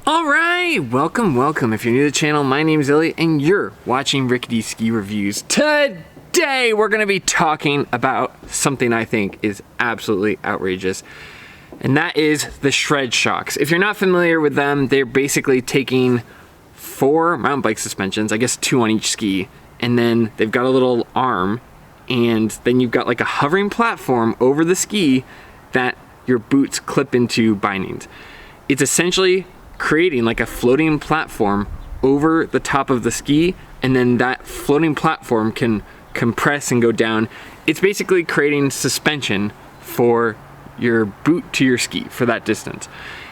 Alright, welcome. If you're new to the channel, my name is Elliott and you're watching Rickety Ski Reviews. Today we're going to be talking about something I think is absolutely outrageous, and that is the ShredShox. If you're not familiar with them, they're basically taking 4 mountain bike suspensions, I guess 2 on each ski, and then they've got a little arm, and then you've got like a hovering platform over the ski that your boots clip into bindings. It's essentially creating like a floating platform over the top of the ski, and then that floating platform can compress and go down. It's basically creating suspension for your boot to your ski for that distance.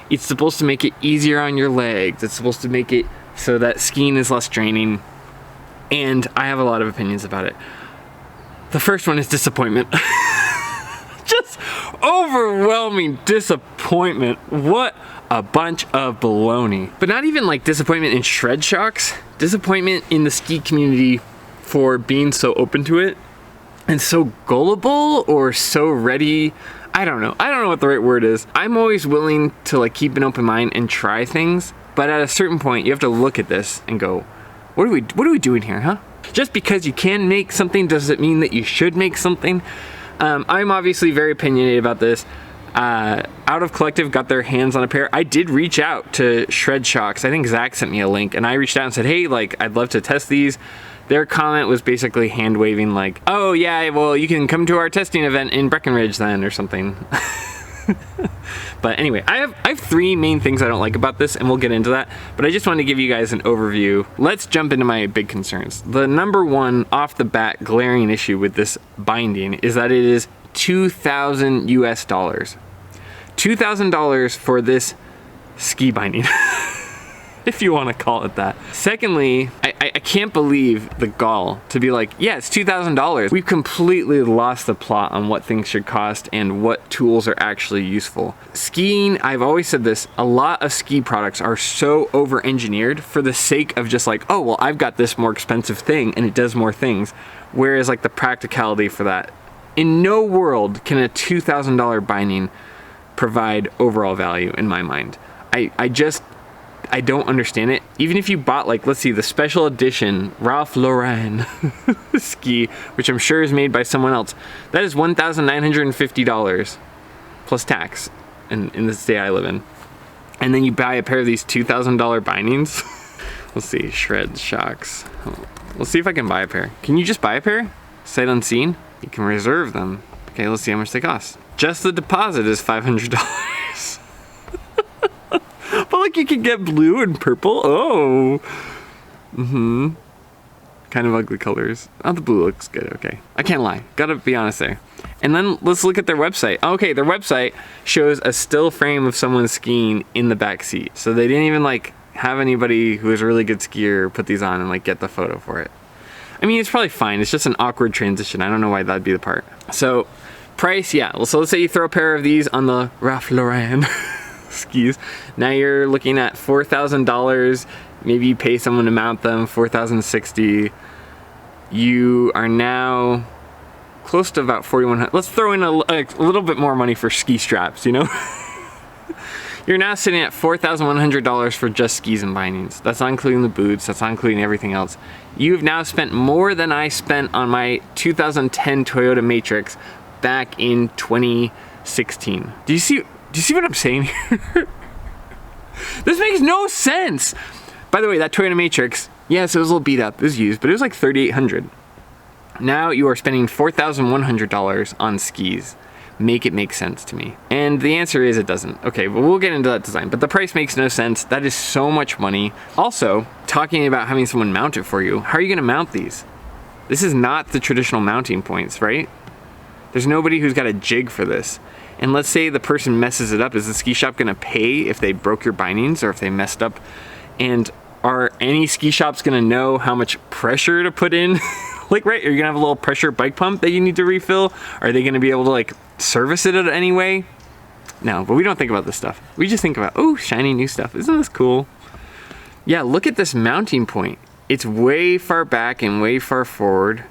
It's supposed to make it easier on your legs. It's supposed to make it so that skiing is less draining, and I have a lot of opinions about it. The first one is disappointment. Just overwhelming disappointment. What a bunch of baloney. But not even like disappointment in ShredShox, disappointment in the ski community for being so open to it and so gullible or so ready. I don't know what the right word is. I'm always willing to like keep an open mind and try things, but at a certain point you have to look at this and go, what are we doing here, huh? Just because you can make something doesn't mean that you should make something. I'm obviously very opinionated about this. Out of Collective got their hands on a pair. I did reach out to ShredShox. I think Zach sent me a link, and I reached out and said, hey, like, I'd love to test these. Their comment was basically hand waving like, oh yeah, well, you can come to our testing event in Breckenridge then, or something. But anyway, I have 3 main things I don't like about this, and we'll get into that, but I just wanted to give you guys an overview. Let's jump into my big concerns. The number one off the bat glaring issue with this binding is that it is $2,000 US. $2,000 for this ski binding. If you want to call it that. Secondly, I can't believe the gall to be like, yeah, it's $2,000. We've completely lost the plot on what things should cost and what tools are actually useful. Skiing, I've always said this, a lot of ski products are so over-engineered for the sake of just like, oh, well, I've got this more expensive thing and it does more things. Whereas like the practicality for that, in no world can a $2,000 binding provide overall value in my mind. I don't understand it. Even if you bought like, let's see, the special edition Ralph Lauren ski, which I'm sure is made by someone else, that is $1,950 plus tax in the state I live in. And then you buy a pair of these $2,000 bindings. Let's see, ShredShox. Let's see if I can buy a pair. Can you just buy a pair? Sight unseen? You can reserve them. Okay, let's see how much they cost. Just the deposit is $500. But like you can get blue and purple. Oh. Kind of ugly colors. Oh, the blue looks good. Okay. I can't lie. Gotta be honest there. And then let's look at their website. Okay, their website shows a still frame of someone skiing in the back seat. So they didn't even like have anybody who is a really good skier put these on and like get the photo for it. I mean, it's probably fine. It's just an awkward transition. I don't know why that'd be the part. So price, yeah. Well, so let's say you throw a pair of these on the Ralph Lauren skis. Now you're looking at $4,000. Maybe you pay someone to mount them, $4,060. You are now close to about $4,100. Let's throw in a little bit more money for ski straps, you know? You're now sitting at $4,100 for just skis and bindings. That's not including the boots. That's not including everything else. You've now spent more than I spent on my 2010 Toyota Matrix back in 2016. Do you see what I'm saying here? This makes no sense. By the way, that Toyota Matrix, yes, it was a little beat up. It was used, but it was like $3,800. Now you are spending $4,100 on skis. Make it make sense to me. And the answer is it doesn't. Okay, but we'll get into that design. But the price makes no sense. That is so much money. Also, talking about having someone mount it for you, how are you gonna mount these? This is not the traditional mounting points, right? There's nobody who's got a jig for this. And let's say the person messes it up. Is the ski shop gonna pay if they broke your bindings or if they messed up? And are any ski shops gonna know how much pressure to put in? Like, right, are you gonna have a little pressure bike pump that you need to refill? Are they gonna be able to like service it in any way? No, but we don't think about this stuff. We just think about, oh, shiny new stuff. Isn't this cool? Yeah, look at this mounting point. It's way far back and way far forward.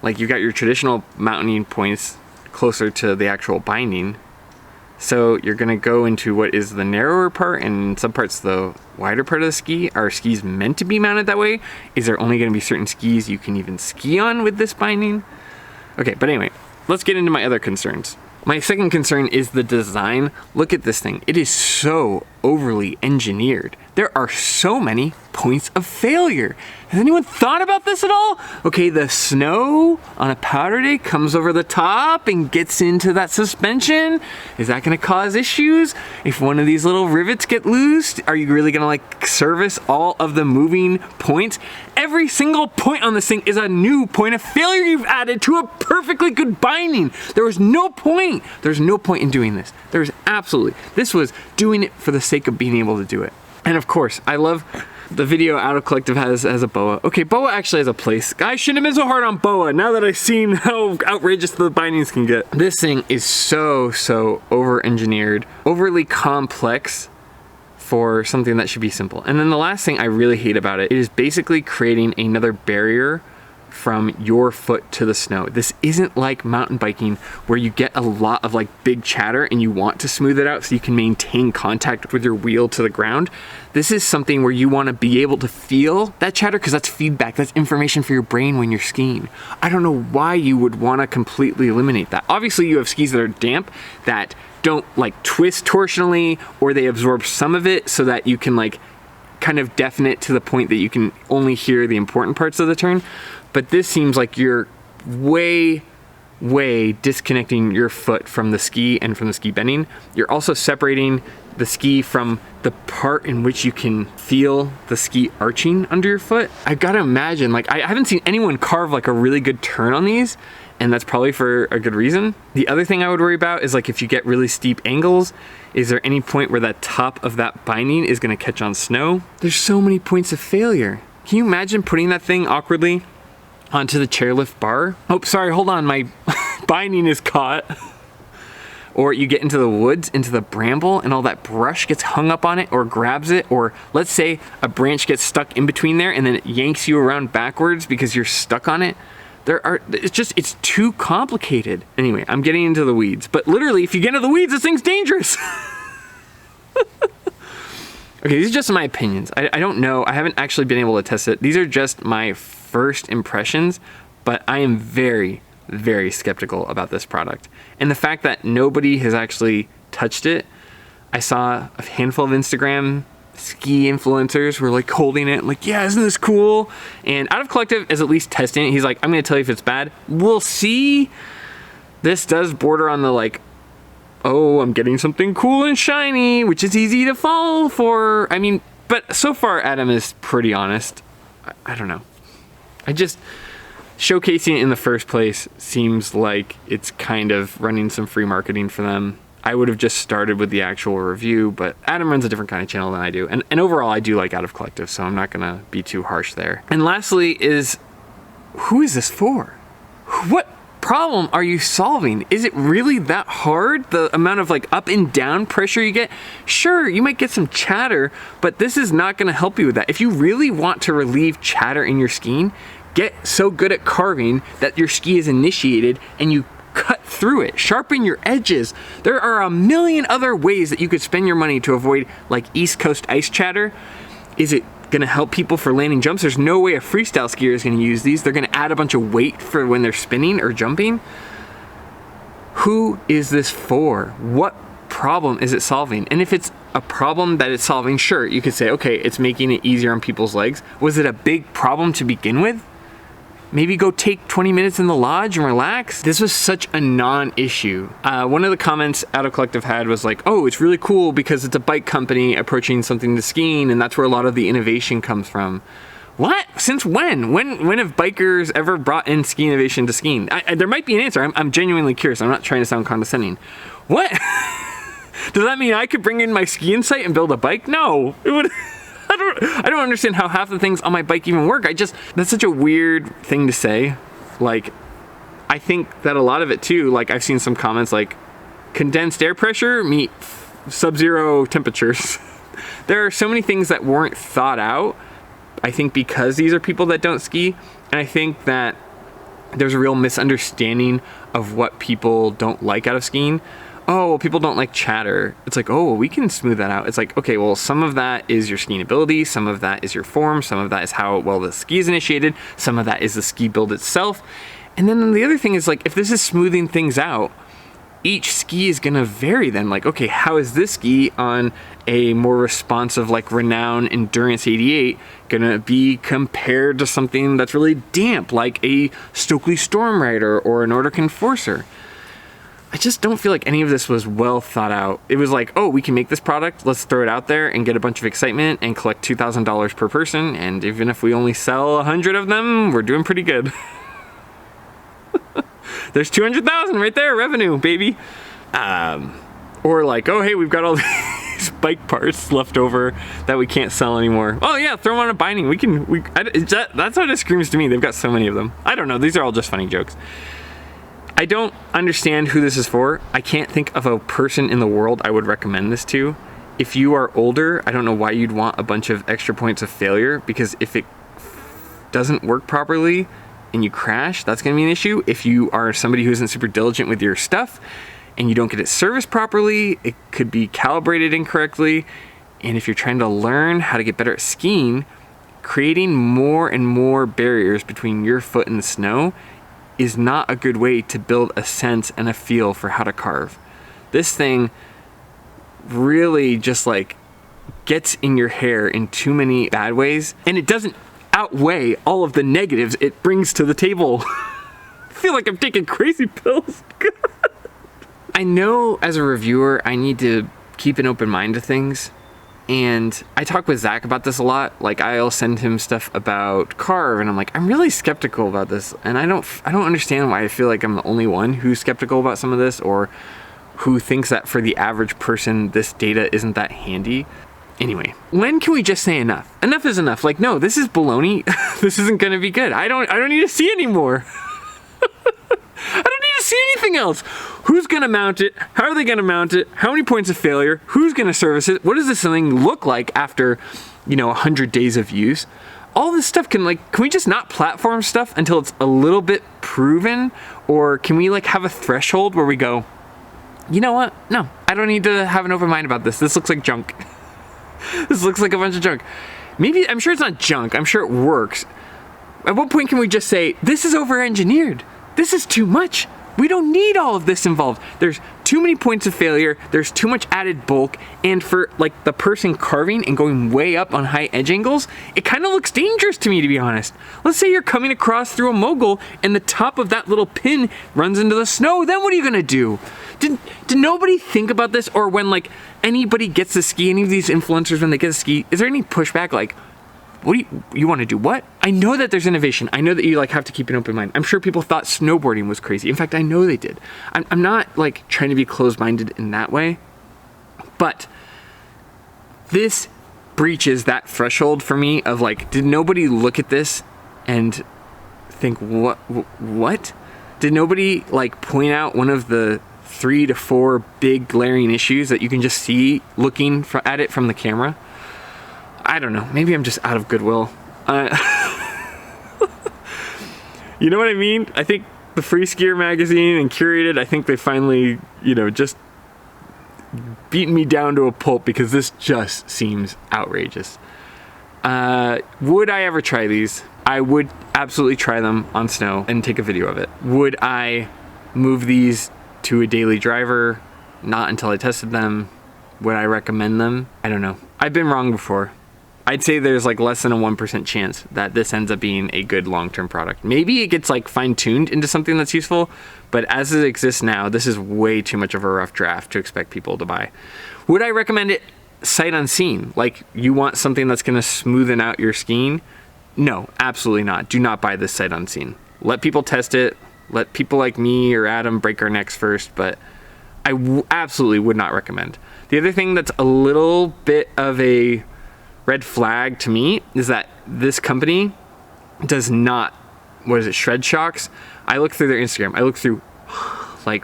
Like, you've got your traditional mounting points closer to the actual binding. So you're gonna go into what is the narrower part, and in some parts the wider part of the ski. Are skis meant to be mounted that way? Is there only gonna be certain skis you can even ski on with this binding? Okay, but anyway, let's get into my other concerns. My second concern is the design. Look at this thing. It is so overly engineered. There are so many points of failure. Has anyone thought about this at all? Okay, the snow on a powder day comes over the top and gets into that suspension. Is that gonna cause issues? If one of these little rivets get loose, are you really gonna like service all of the moving points? Every single point on this thing is a new point of failure you've added to a perfectly good binding. There was no point. There's no point in doing this. There's absolutely, this was doing it for the sake of being able to do it. And of course, I love the video Out of Collective has a boa. Okay, boa actually has a place. I shouldn't have been so hard on boa now that I've seen how outrageous the bindings can get. This thing is so over-engineered, overly complex for something that should be simple. And then the last thing I really hate about it is basically creating another barrier from your foot to the snow. This isn't like mountain biking where you get a lot of like big chatter and you want to smooth it out so you can maintain contact with your wheel to the ground. This is something where you want to be able to feel that chatter because that's feedback, that's information for your brain when you're skiing. I don't know why you would want to completely eliminate that. Obviously you have skis that are damp that don't like twist torsionally, or they absorb some of it so that you can like kind of deafen it to the point that you can only hear the important parts of the turn. But this seems like you're way disconnecting your foot from the ski and from the ski bending. You're also separating the ski from the part in which you can feel the ski arching under your foot. I've got to imagine, like I haven't seen anyone carve like a really good turn on these, and that's probably for a good reason. The other thing I would worry about is like if you get really steep angles, is there any point where that top of that binding is gonna catch on snow? There's so many points of failure. Can you imagine putting that thing awkwardly onto the chairlift bar? Oh, sorry, hold on, my binding is caught. Or you get into the woods, into the bramble, and all that brush gets hung up on it or grabs it, or let's say a branch gets stuck in between there and then it yanks you around backwards because you're stuck on it. It's too complicated. Anyway, I'm getting into the weeds, but literally if you get into the weeds, this thing's dangerous. Okay, these are just my opinions. I don't know, I haven't actually been able to test it. These are just my first impressions, but I am very skeptical about this product. And the fact that nobody has actually touched it, I saw a handful of Instagram ski influencers were like holding it, like, yeah, isn't this cool? And Out of Collective is at least testing it. He's like, I'm gonna tell you if it's bad. We'll see. This does border on the like, oh, I'm getting something cool and shiny, which is easy to fall for. I mean, but so far Adam is pretty honest. I don't know. Showcasing it in the first place seems like it's kind of running some free marketing for them. I would have just started with the actual review, but Adam runs a different kind of channel than I do. And overall, I do like Out of Collective, so I'm not gonna be too harsh there. And lastly is, who is this for? What problem are you solving? Is it really that hard? The amount of like up and down pressure you get? Sure, you might get some chatter, but this is not gonna help you with that. If you really want to relieve chatter in your skiing, get so good at carving that your ski is initiated and you cut through it. Sharpen your edges. There are a million other ways that you could spend your money to avoid like East Coast ice chatter. Is it gonna help people for landing jumps? There's no way a freestyle skier is gonna use these. They're gonna add a bunch of weight for when they're spinning or jumping. Who is this for? What problem is it solving? And if it's a problem that it's solving, sure, you could say, okay, it's making it easier on people's legs. Was it a big problem to begin with? Maybe go take 20 minutes in the lodge and relax. This was such a non-issue. One of the comments Out of Collective had was like, oh, it's really cool because it's a bike company approaching something to skiing, and that's where a lot of the innovation comes from. What? Since when? When have bikers ever brought in ski innovation to skiing? There might be an answer. I'm genuinely curious. I'm not trying to sound condescending. What? Does that mean I could bring in my ski insight and build a bike? No, it would. I don't understand how half the things on my bike even work. That's such a weird thing to say. Like, I think that a lot of it too, like I've seen some comments like, condensed air pressure meet sub-zero temperatures. There are so many things that weren't thought out, I think because these are people that don't ski. And I think that there's a real misunderstanding of what people don't like out of skiing. oh, well, people don't like chatter. It's like, oh, well, we can smooth that out. It's like, okay, well, some of that is your skiing ability, some of that is your form, some of that is how well the ski is initiated, some of that is the ski build itself. And then the other thing is, like, if this is smoothing things out, each ski is gonna vary then. Like, okay, how is this ski on a more responsive, like Renown Endurance 88 gonna be compared to something that's really damp, like a Stockli Stormrider or a Nordic Enforcer? I just don't feel like any of this was well thought out. It was like, oh, we can make this product, let's throw it out there and get a bunch of excitement and collect $2,000 per person, and even if we only sell 100 of them, we're doing pretty good. There's 200,000 right there, revenue, baby. Or like, oh, hey, we've got all these bike parts left over that we can't sell anymore. Oh yeah, throw them on a binding. That's what it screams to me. They've got so many of them. I don't know, these are all just funny jokes. I don't understand who this is for. I can't think of a person in the world I would recommend this to. If you are older, I don't know why you'd want a bunch of extra points of failure, because if it doesn't work properly and you crash, that's gonna be an issue. If you are somebody who isn't super diligent with your stuff and you don't get it serviced properly, it could be calibrated incorrectly. And if you're trying to learn how to get better at skiing, creating more and more barriers between your foot and the snow is not a good way to build a sense and a feel for how to carve. This thing really just like gets in your hair in too many bad ways, and it doesn't outweigh all of the negatives it brings to the table. I feel like I'm taking crazy pills. I know as a reviewer, I need to keep an open mind to things. And I talk with Zach about this a lot. Like, I'll send him stuff about carve, and I'm like, I'm really skeptical about this. And I don't understand why I feel like I'm the only one who's skeptical about some of this, or who thinks that for the average person, this data isn't that handy. Anyway, when can we just say enough? Enough is enough. Like, no, this is baloney. This isn't gonna be good. I don't need to see anymore. I don't need to see anything else. Who's gonna mount it? How are they gonna mount it? How many points of failure? Who's gonna service it? What does this thing look like after, 100 days of use? All this stuff can we just not platform stuff until it's a little bit proven? Or can we have a threshold where we go, you know what? No, I don't need to have an open mind about this. This looks like junk. This looks like a bunch of junk. Maybe, I'm sure it's not junk. I'm sure it works. At what point can we just say, this is over-engineered? This is too much. We don't need all of this involved. There's too many points of failure. There's too much added bulk. And for the person carving and going way up on high edge angles, it kind of looks dangerous to me, to be honest. Let's say you're coming across through a mogul and the top of that little pin runs into the snow. Then what are you gonna do? Did nobody think about this? Or when anybody gets to ski, any of these influencers, when they get to ski, is there any pushback what do you want to do? What? I know that there's innovation. I know that you have to keep an open mind. I'm sure people thought snowboarding was crazy. In fact, I know they did. I'm not trying to be closed-minded in that way, but this breaches that threshold for me of did nobody look at this and think, what? Did nobody point out one of the 3 to 4 big glaring issues that you can just see looking at it from the camera? I don't know. Maybe I'm just out of goodwill. You know what I mean? I think the Free Skier magazine and Curated, I think they finally, just beaten me down to a pulp because this just seems outrageous. Would I ever try these? I would absolutely try them on snow and take a video of it. Would I move these to a daily driver? Not until I tested them. Would I recommend them? I don't know. I've been wrong before. I'd say there's less than a 1% chance that this ends up being a good long-term product. Maybe it gets fine-tuned into something that's useful, but as it exists now, this is way too much of a rough draft to expect people to buy. Would I recommend it sight unseen? You want something that's gonna smoothen out your skiing? No, absolutely not. Do not buy this sight unseen. Let people test it. Let people like me or Adam break our necks first, but I absolutely would not recommend. The other thing that's a little bit of a red flag to me is that this company does not, Shred Shox? I looked through their Instagram. I looked through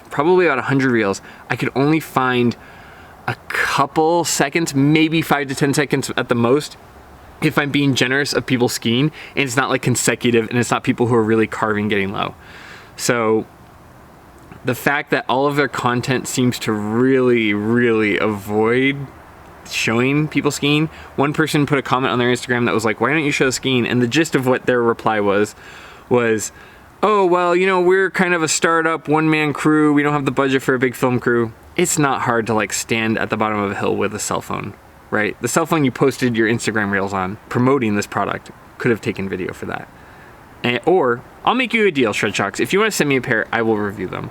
probably about 100 reels. I could only find a couple seconds, maybe 5 to 10 seconds at the most, if I'm being generous, of people skiing, and it's not consecutive, and it's not people who are really carving getting low. So the fact that all of their content seems to really avoid showing people skiing. One person put a comment on their Instagram that was like, why don't you show skiing? And the gist of what their reply was, oh, well, you know, we're kind of a startup one-man crew. We don't have the budget for a big film crew. It's not hard to like stand at the bottom of a hill with a cell phone, right? The cell phone you posted your Instagram reels on promoting this product could have taken video for that. Or I'll make you a deal, ShredShox. If you want to send me a pair, I will review them.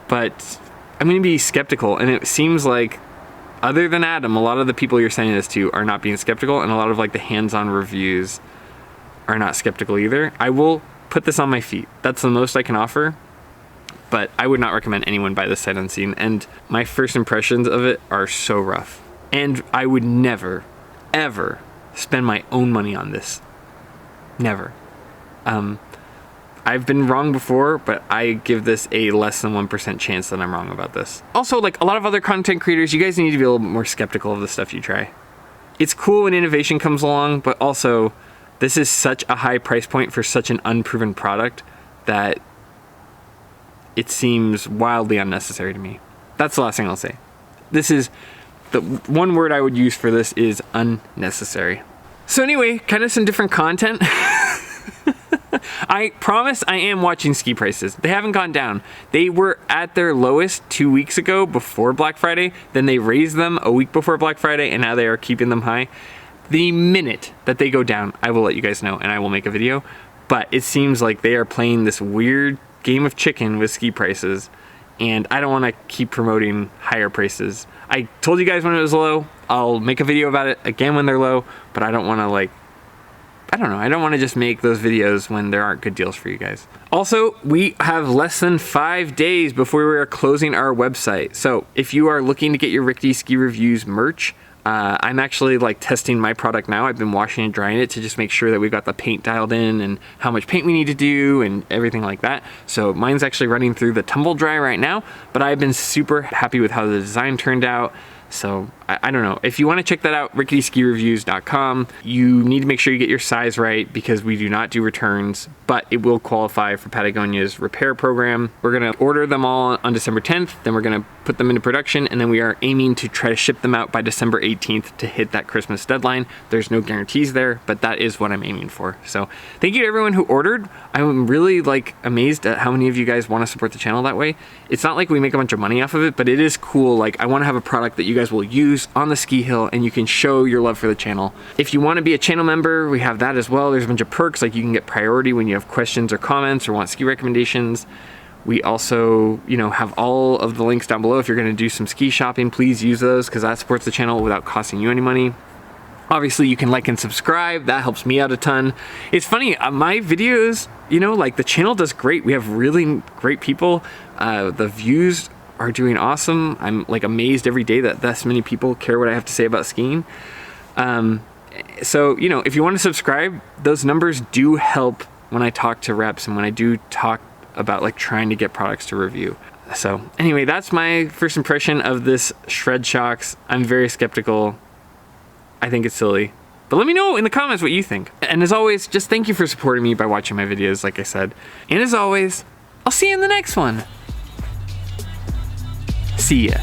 But I'm going to be skeptical, and it seems like, other than Adam, a lot of the people you're sending this to are not being skeptical, and a lot of like the hands-on reviews are not skeptical either. I will put this on my feet. That's the most I can offer, but I would not recommend anyone buy this sight unseen, and my first impressions of it are so rough. And I would never, ever spend my own money on this. Never. I've been wrong before, but I give this a less than 1% chance that I'm wrong about this. Also, like a lot of other content creators, you guys need to be a little bit more skeptical of the stuff you try. It's cool when innovation comes along, but also this is such a high price point for such an unproven product that it seems wildly unnecessary to me. That's the last thing I'll say. This is the one word I would use for this is unnecessary. So anyway, kind of some different content. I promise I am watching ski prices. They haven't gone down. They were at their lowest 2 weeks ago before Black Friday. Then they raised them a week before Black Friday, and now they are keeping them high. The minute that they go down, I will let you guys know, and I will make a video. But it seems like they are playing this weird game of chicken with ski prices, and I don't want to keep promoting higher prices. I told you guys when it was low. I'll make a video about it again when they're low, but I don't want to like, I don't know, I don't want to just make those videos when there aren't good deals for you guys. Also, we have less than 5 days before we are closing our website. So if you are looking to get your Rickety Ski Reviews merch, I'm actually like testing my product now. I've been washing and drying it to just make sure that we've got the paint dialed in and how much paint we need to do and everything like that. So mine's actually running through the tumble dry right now, but I've been super happy with how the design turned out. So I don't know. If you want to check that out, ricketyskireviews.com. You need to make sure you get your size right because we do not do returns, but it will qualify for Patagonia's repair program. We're going to order them all on December 10th. Then we're going to put them into production, and then we are aiming to try to ship them out by December 18th to hit that Christmas deadline. There's no guarantees there, but that is what I'm aiming for. So thank you to everyone who ordered. I'm really like amazed at how many of you guys want to support the channel that way. It's not like we make a bunch of money off of it, but it is cool. Like I want to have a product that you guys will use on the ski hill and you can show your love for the channel. If you want to be a channel member, we have that as well. There's a bunch of perks, like you can get priority when you have questions or comments or want ski recommendations. We also, you know, have all of the links down below. If you're going to do some ski shopping, please use those because that supports the channel without costing you any money. Obviously, you can like and subscribe. That helps me out a ton. It's funny, my videos, you know, like the channel does great. We have really great people. The views are doing awesome. I'm like amazed every day that this many people care what I have to say about skiing. So, you know, if you want to subscribe, those numbers do help when I talk to reps and when I do talk about like trying to get products to review. So anyway, that's my first impression of this ShredShox. I'm very skeptical. I think it's silly, but let me know in the comments what you think. And as always, just thank you for supporting me by watching my videos, like I said. And as always, I'll see you in the next one. See ya.